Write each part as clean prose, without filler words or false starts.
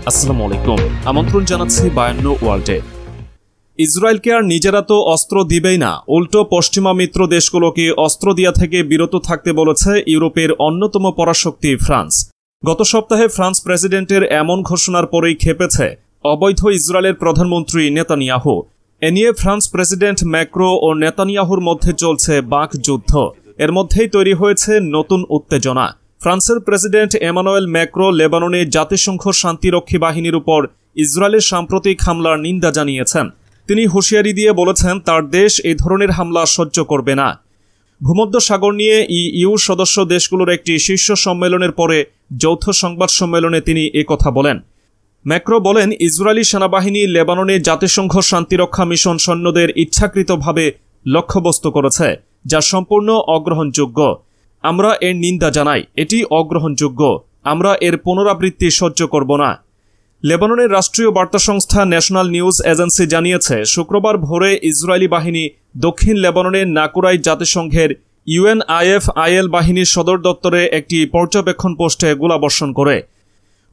আসসালামু আলাইকুম। আমন্ত্রণ জানাচ্ছি বায়ান্নো ওয়ার্ল্ডে। ইসরায়েলকে আর নিজেরা তো অস্ত্র দিবেই না, উল্টো পশ্চিমা মিত্র দেশগুলোকে অস্ত্র দেয়া থেকে বিরত থাকতে বলেছে ইউরোপের অন্যতম পরাশক্তি ফ্রান্স। গত সপ্তাহে ফ্রান্স প্রেসিডেন্টের এমন ঘোষণার পরেই ক্ষেপেছে অবৈধ ইসরায়েলের প্রধানমন্ত্রী নেতানিয়াহু। এ নিয়ে ফ্রান্স প্রেসিডেন্ট ম্যাক্রো ও নেতানিয়াহুর মধ্যে চলছে বাক যুদ্ধ। এর মধ্যেই তৈরি হয়েছে নতুন উত্তেজনা। ফ্রান্সের প্রেসিডেন্ট এমানুয়েল ম্যাক্রো লেবাননে জাতিসংঘ শান্তিরক্ষী বাহিনীর উপর ইসরায়েলের সাম্প্রতিক হামলার নিন্দা জানিয়েছেন। তিনি হুঁশিয়ারি দিয়ে বলেছেন তার দেশ এই ধরনের হামলা সহ্য করবে না। ভূমধ্য সাগর নিয়ে ইইউ সদস্য দেশগুলোর একটি শীর্ষ সম্মেলনের পরে যৌথ সংবাদ সম্মেলনে তিনি একথা বলেন। ম্যাক্রো বলেন, ইসরায়েলি সেনাবাহিনী লেবাননে জাতিসংঘ শান্তিরক্ষা মিশন সৈন্যদের ইচ্ছাকৃতভাবে লক্ষ্যবস্তু করেছে, যা সম্পূর্ণ অগ্রহণযোগ্য। আমরা এর নিন্দা জানাই, এটি অগ্রহণযোগ্য। আমরা এর পুনরাবৃত্তি সহ্য করব না। লেবাননের রাষ্ট্রীয় বার্তা সংস্থা ন্যাশনাল নিউজ এজেন্সি জানিয়েছে, শুক্রবার ভোরে ইসরায়েলি বাহিনী দক্ষিণ লেবাননের নাকুরাই জাতিসংঘের UNIFIL বাহিনীর সদর দপ্তরে একটি পর্যবেক্ষণ পোস্টে গোলাবর্ষণ করে।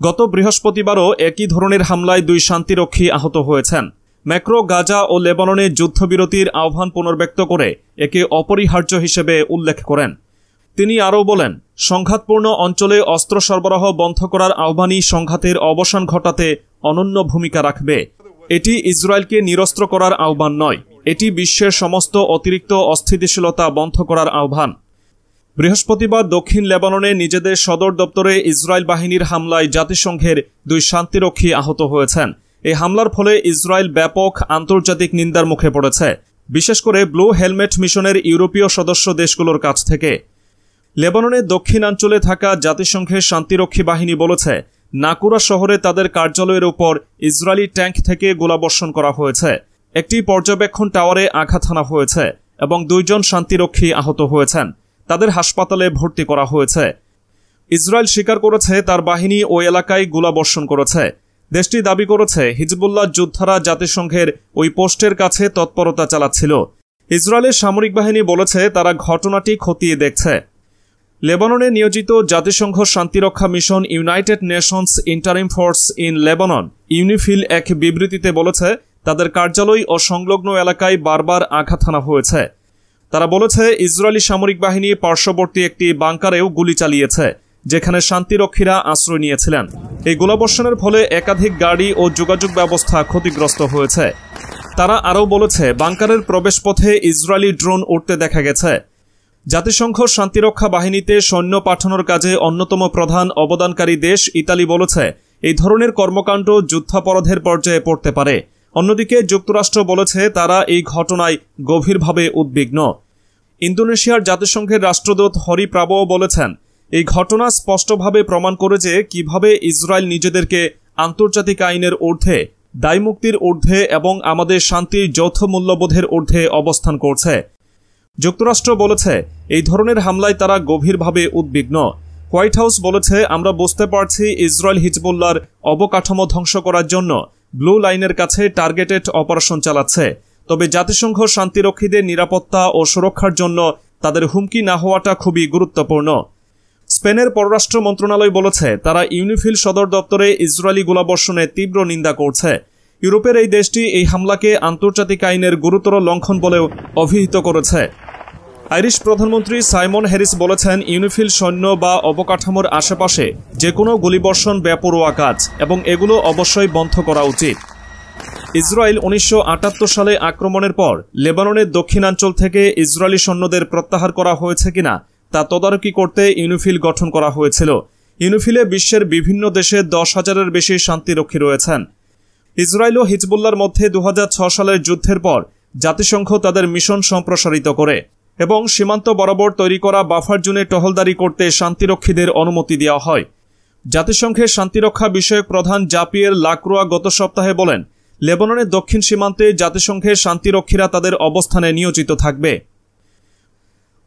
গত বৃহস্পতিবারও একই ধরনের হামলায় 2 শান্তিরক্ষী আহত হয়েছেন। ম্যাক্রো গাজা ও লেবাননে যুদ্ধবিরতির আহ্বান পুনর্ব্যক্ত করে একে অপরিহার্য হিসেবে উল্লেখ করেন। তিনি আরও বলেন, সংঘাতপূর্ণ অঞ্চলে অস্ত্র সরবরাহ বন্ধ করার আহ্বানই সংঘাতের অবসান ঘটাতে অনন্য ভূমিকা রাখবে। এটি ইসরায়েলকে নিরস্ত্র করার আহ্বান নয়, এটি বিশ্বের সমস্ত অতিরিক্ত অস্থিতিশীলতা বন্ধ করার আহ্বান। বৃহস্পতিবার দক্ষিণ লেবাননে নিজেদের সদর দপ্তরে ইসরায়েল বাহিনীর হামলায় জাতিসংঘের 2 শান্তিরক্ষী আহত হয়েছেন। এই হামলার ফলে ইসরায়েল ব্যাপক আন্তর্জাতিক নিন্দার মুখে পড়েছে, বিশেষ করে ব্লু হেলমেট মিশনের ইউরোপীয় সদস্য দেশগুলোর কাছ থেকে। লেবাননের দক্ষিণাঞ্চলে থাকা জাতিসংঘের শান্তিরক্ষী বাহিনী বলেছে, নাকুরা শহরে তাদের কার্যালয়ের উপর ইসরায়েলি ট্যাঙ্ক থেকে গোলাবর্ষণ করা হয়েছে। একটি পর্যবেক্ষণ টাওয়ারে আঘাত হানা হয়েছে এবং 2 জন শান্তিরক্ষী আহত হয়েছেন। তাদের হাসপাতালে ভর্তি করা হয়েছে। ইসরায়েল স্বীকার করেছে তার বাহিনী ওই এলাকায় গোলাবর্ষণ করেছে। দেশটি দাবি করেছে হিজবুল্লাহ যোদ্ধারা জাতিসংঘের ওই পোস্টের কাছে তৎপরতা চালাচ্ছিল। ইসরায়েলের সামরিক বাহিনী বলেছে তারা ঘটনাটি খতিয়ে দেখছে। লেবাননে নিয়োজিত জাতিসংঘ শান্তিরক্ষা mission United Nations interim force in Lebanon UNIFIL এক বিবৃতিতে বলেছে, তাদের কার্যালয় ও সংলগ্ন এলাকায় বারবার আঘাত হানা হয়েছে। তারা বলেছে, ইসরায়েলি সামরিক বাহিনী পার্শ্ববর্তী একটি বাংকারেও গুলি চালিয়েছে, যেখানে শান্তিরক্ষীরা আশ্রয় নিয়েছিলেন। এই গোলাবর্ষণের ফলে একাধিক গাড়ি ও যোগাযোগ ব্যবস্থা ক্ষতিগ্রস্ত হয়েছে। তারা আরও বলেছে, বাংকারের প্রবেশপথে ইসরায়েলি ড্রোন উড়তে দেখা গেছে। জাতিসংঘ শান্তিরক্ষা বাহিনীতে সৈন্য পাঠানোর কাজে অন্যতম প্রধান অবদানকারী দেশ ইতালি বলেছে, এই ধরনের কর্মকাণ্ড যুদ্ধাপরাধের পর্যায়ে পড়তে পারে। অন্যদিকে যুক্তরাষ্ট্র বলেছে তারা এই ঘটনায় গভীরভাবে উদ্বিগ্ন। ইন্দোনেশিয়ার জাতিসংঘের রাষ্ট্রদূত হরি প্রাবো বলেছেন, এই ঘটনা স্পষ্টভাবে প্রমাণ করে যে কিভাবে ইসরায়েল নিজেদেরকে আন্তর্জাতিক আইনের ঊর্ধ্বে, দায়মুক্তির ঊর্ধ্বে এবং আমাদের শান্তির যৌথ মূল্যবোধের ঊর্ধ্বে অবস্থান করছে। যুক্তরাষ্ট্র বলেছে, এই ধরনের হামলায় তারা গভীরভাবে উদ্বিগ্ন। হোয়াইট হাউস বলেছে, আমরা বুঝতে পারছি ইসরায়েল হিজবুল্লাহর অবকাঠামো ধ্বংস করার জন্য ব্লু লাইনের কাছে টার্গেটেড অপারেশন চালাচ্ছে, তবে জাতিসংঘ শান্তিরক্ষীদের নিরাপত্তা ও সুরক্ষার জন্য তাদের হুমকি না হওয়াটা খুবই গুরুত্বপূর্ণ। স্পেনের পররাষ্ট্র মন্ত্রণালয় বলেছে, তারা ইউনিফিল সদর দপ্তরে ইসরায়েলি গোলাবর্ষণে তীব্র নিন্দা করছে। ইউরোপের এই দেশটি এই হামলাকে আন্তর্জাতিক আইনের গুরুতর লঙ্ঘন বলেও অভিহিত করেছে। আইরিশ প্রধানমন্ত্রী সাইমন হ্যারিস বলেছেন, ইউনিফিল সৈন্য বা অবকাঠামোর আশেপাশে যে কোনো গুলিবর্ষণ বেপরোয়া কাজ এবং এগুলো অবশ্যই বন্ধ করা উচিত। ইসরায়েল 1978 সালে আক্রমণের পর লেবাননের দক্ষিণাঞ্চল থেকে ইসরায়েলি সৈন্যদের প্রত্যাহার করা হয়েছে কিনা তা তদারকি করতে ইউনিফিল গঠন করা হয়েছিল। ইউনিফিলে বিশ্বের বিভিন্ন দেশে 10,000-এর বেশি শান্তিরক্ষী রয়েছেন। ইসরায়েল ও হিজবুল্লাহর মধ্যে 2006 সালের যুদ্ধের পর জাতিসংঘ তাদের মিশন সম্প্রসারিত করে এবং সীমান্ত বরাবর তৈরি করা বাফার জোনে টহলদারি করতে শান্তিরক্ষীদের অনুমতি দেওয়া হয়। জাতিসংঘের শান্তিরক্ষা বিষয়ক প্রধান জাপিয়ের লাক্রোয়া গত সপ্তাহে বলেন, লেবাননের দক্ষিণ সীমান্তে জাতিসংঘের শান্তিরক্ষীরা তাদের অবস্থানে নিয়োজিত থাকবে।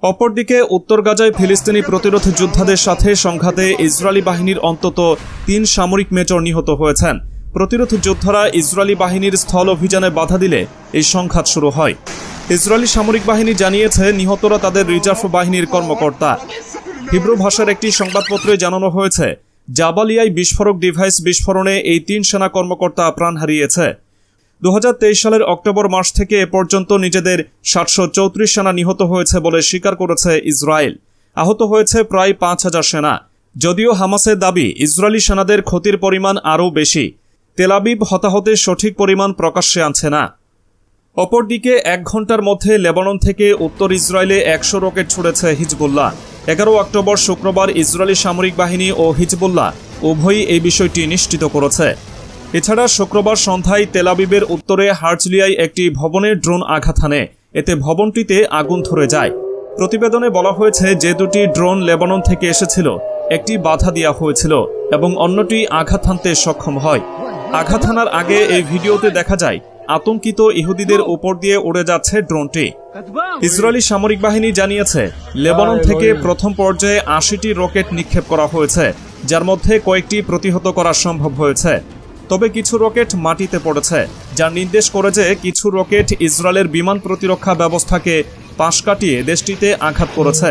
অপরদিকে উত্তর গাজায় ফিলিস্তিনি প্রতিরোধ যোদ্ধাদের সাথে সংঘাতে ইসরায়েলি বাহিনীর অন্তত 3 সামরিক মেজর নিহত হয়েছেন। প্রতিরোধ যোদ্ধারা ইসরায়েলি বাহিনীর স্থল অভিযানে বাধা দিলে এই সংঘাত শুরু হয়। ইসরায়েলি সামরিক বাহিনী জানিয়েছে, নিহতরা তাদের রিজার্ভ বাহিনীর কর্মকর্তা। হিব্রু ভাষার একটি সংবাদপত্রে জানানো হয়েছে, জাবালিয়ায় বিস্ফোরক ডিভাইস বিস্ফোরণে এই 3 সেনা কর্মকর্তা প্রাণ হারিয়েছে। 2023 সালের অক্টোবর মাস থেকে এ পর্যন্ত নিজেদের 734 সেনা নিহত হয়েছে বলে স্বীকার করেছে ইসরায়েল। আহত হয়েছে প্রায় 5000 সেনা। যদিও হামাসের দাবি ইসরায়েলি সেনাদের ক্ষতির পরিমাণ আরও বেশি। তেল আবিব হতাহতের সঠিক পরিমাণ প্রকাশ্যে আনছে না। অপরদিকে 1 ঘন্টার মধ্যে লেবানন থেকে উত্তর ইসরায়েলে 100 রকেট ছুড়েছে হিজবুল্লাহ। 11 অক্টোবর শুক্রবার ইসরায়েলি সামরিক বাহিনী ও হিজবুল্লাহ উভয়ই এই বিষয়টি নিশ্চিত করেছে। এছাড়া শুক্রবার সন্ধ্যায় তেল আবিবের উত্তরে হার্জলিয়ায় একটি ভবনে ড্রোন আঘাত হানে। এতে ভবনটিতে আগুন ধরে যায়। প্রতিবেদনে বলা হয়েছে যে 2টি ড্রোন লেবানন থেকে এসেছিল, একটি বাধা দেওয়া হয়েছিল এবং অন্যটি আঘাত হানতে সক্ষম হয়। আঘাত হানার আগে এই ভিডিওতে দেখা যায় আতঙ্কিত ইহুদিদের উপর দিয়ে উড়ে যাচ্ছে ড্রোনটি। ইসরায়েলি সামরিক বাহিনী জানিয়েছে লেবানন থেকে প্রথম পর্যায়ে 80টি রকেট নিক্ষেপ করা হয়েছে, যার মধ্যে কয়েকটি প্রতিহত করা সম্ভব হয়েছে। তবে কিছু রকেট মাটিতে পড়েছে, যা নির্দেশ করে যে কিছু রকেট ইসরায়েলের বিমান প্রতিরক্ষা ব্যবস্থাকে পাশ কাটিয়ে দেশটিতে আঘাত করেছে।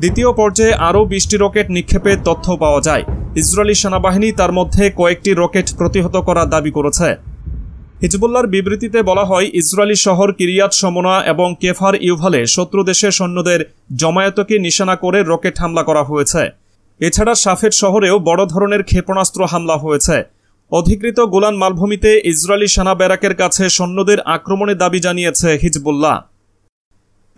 দ্বিতীয় পর্যায়ে আরও 20টি রকেট নিক্ষেপের তথ্য পাওয়া যায়। ইসরায়েলি সেনাবাহিনী তার মধ্যে কয়েকটি রকেট প্রতিহত করার দাবি করেছে। হিজবুল্লাহর বিবৃতিতে বলা হয়, ইসরায়েলি শহর কিরিয়াত শমনা এবং কেফার ইউভালে শত্রু দেশের সৈন্যদের জমায়েতকে নিশানা করে রকেট হামলা করা হয়েছে। এছাড়া সাফেদ শহরেও বড় ধরনের ক্ষেপণাস্ত্র হামলা হয়েছে। অধিকৃত গোলান মালভূমিতে ইসরায়েলি সেনা ব্যারাকের কাছে সৈন্যদের আক্রমণের দাবি জানিয়েছে হিজবুল্লাহ।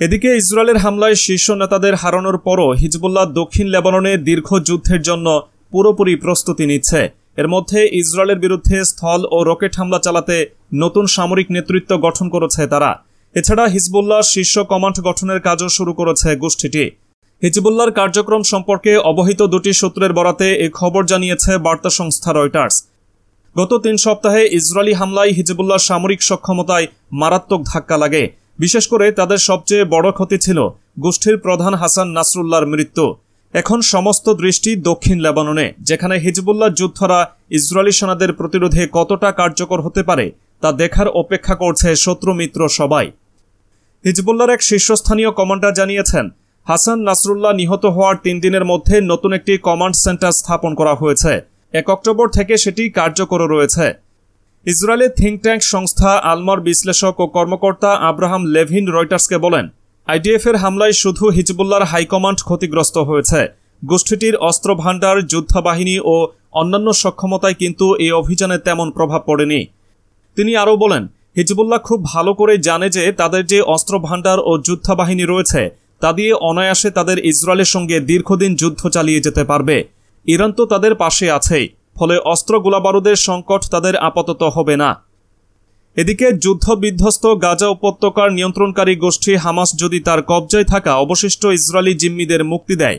এদিকে ইসরায়েলের হামলায় শীর্ষ নেতাদের হারানোর পরও হিজবুল্লাহ দক্ষিণ লেবাননে দীর্ঘ যুদ্ধের জন্য পুরোপুরি প্রস্তুতি নিচ্ছে। এর মধ্যে ইসরায়েলের বিরুদ্ধে স্থল ও রকেট হামলা চালাতে নতুন সামরিক নেতৃত্ব গঠন করেছে তারা। এছাড়া হিজবুল্লাহ শীর্ষ কমান্ড গঠনের কাজও শুরু করেছে গোষ্ঠীটি। হিজবুল্লাহর কার্যক্রম সম্পর্কে অবহিত 2টি সূত্রের বরাতে এই খবর জানিয়েছে বার্তা সংস্থা রয়টার্স। গত 3 সপ্তাহে ইসরায়েলি হামলায় হিজবুল্লাহর সামরিক সক্ষমতায় মারাত্মক ধাক্কা লাগে। বিশেষ করে তাদের সবচেয়ে বড় ক্ষতি ছিল গোষ্ঠীর প্রধান হাসান নাসরুল্লাহর মৃত্যু। এখন সমস্ত দৃষ্টি দক্ষিণ লেবাননে, যেখানে হিজবুল্লাহ যোদ্ধারা ইসরায়েলি সেনাদের প্রতিরোধে কতটা কার্যকর হতে পারে তা দেখার অপেক্ষা করছে শত্রু মিত্র সবাই। হিজবুল্লাহর এক শীর্ষস্থানীয় কমান্ডার জানিয়েছেন, হাসান নাসরুল্লাহ নিহত হওয়ার 3 দিনের মধ্যে নতুন একটি কমান্ড সেন্টার স্থাপন করা হয়েছে। 1 অক্টোবর থেকে সেটি কার্যকর রয়েছে। ইসরায়েলের থিঙ্ক ট্যাঙ্ক সংস্থা আলমার বিশ্লেষক ও কর্মকর্তা আব্রাহাম লেভিন রয়টার্সকে বলেন, আইডিএফের হামলায় শুধু হিজবুল্লাহর হাইকমান্ড ক্ষতিগ্রস্ত হয়েছে। গোষ্ঠীটির অস্ত্র ভাণ্ডার, যুদ্ধবাহিনী ও অন্যান্য সক্ষমতায় কিন্তু এই অভিযানে তেমন প্রভাব পড়েনি। তিনি আরও বলেন, হিজবুল্লাহ খুব ভালো করে জানে যে তাদের যে অস্ত্র ভাণ্ডার ও যুদ্ধবাহিনী রয়েছে তা দিয়ে অনায়াসে তাদের ইসরায়েলের সঙ্গে দীর্ঘদিন যুদ্ধ চালিয়ে যেতে পারবে। ইরান তো তাদের পাশে আছেই, ফলে অস্ত্র গোলাবারুদের সংকট তাদের আপাতত হবে না। এদিকে যুদ্ধ বিধ্বস্ত গাজা উপত্যকার নিয়ন্ত্রণকারী গোষ্ঠী হামাস যদি তার কবজায় থাকা অবশিষ্ট ইসরায়েলি জিম্মিদের মুক্তি দেয়,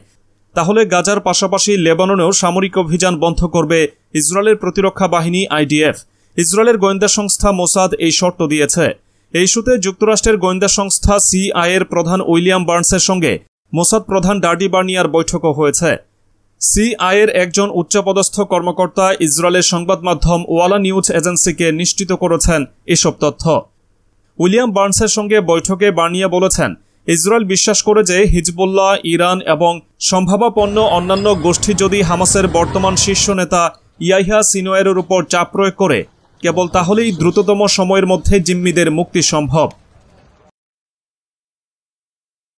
তাহলে গাজার পাশাপাশি লেবাননেও সামরিক অভিযান বন্ধ করবে ইসরায়েলের প্রতিরক্ষা বাহিনী আইডিএফ। ইসরায়েলের গোয়েন্দা সংস্থা মোসাদ এই শর্ত দিয়েছে। এই ইস্যুতে যুক্তরাষ্ট্রের গোয়েন্দা সংস্থা সিআইএর প্রধান উইলিয়াম বার্নসের সঙ্গে মোসাদ প্রধান ডার্ডি বার্নিয়ার বৈঠকও হয়েছে। সিআইএর একজন উচ্চপদস্থ কর্মকর্তা ইসরায়েলের সংবাদ মাধ্যম ওয়ালা নিউজ এজেন্সিকে নিশ্চিত করেছেন এসব তথ্য। উইলিয়াম বার্নসের সঙ্গে বৈঠকে বার্নিয়া বলেছেন, ইসরায়েল বিশ্বাস করে যে হিজবুল্লাহ, ইরান এবং সম্ভাবাপন্ন অন্যান্য গোষ্ঠী যদি হামাসের বর্তমান শীর্ষ নেতা ইয়াহিয়া সিনোয়ারের উপর চাপ প্রয়োগ করে, কেবল তাহলেই দ্রুততম সময়ের মধ্যে জিম্মিদের মুক্তি সম্ভব।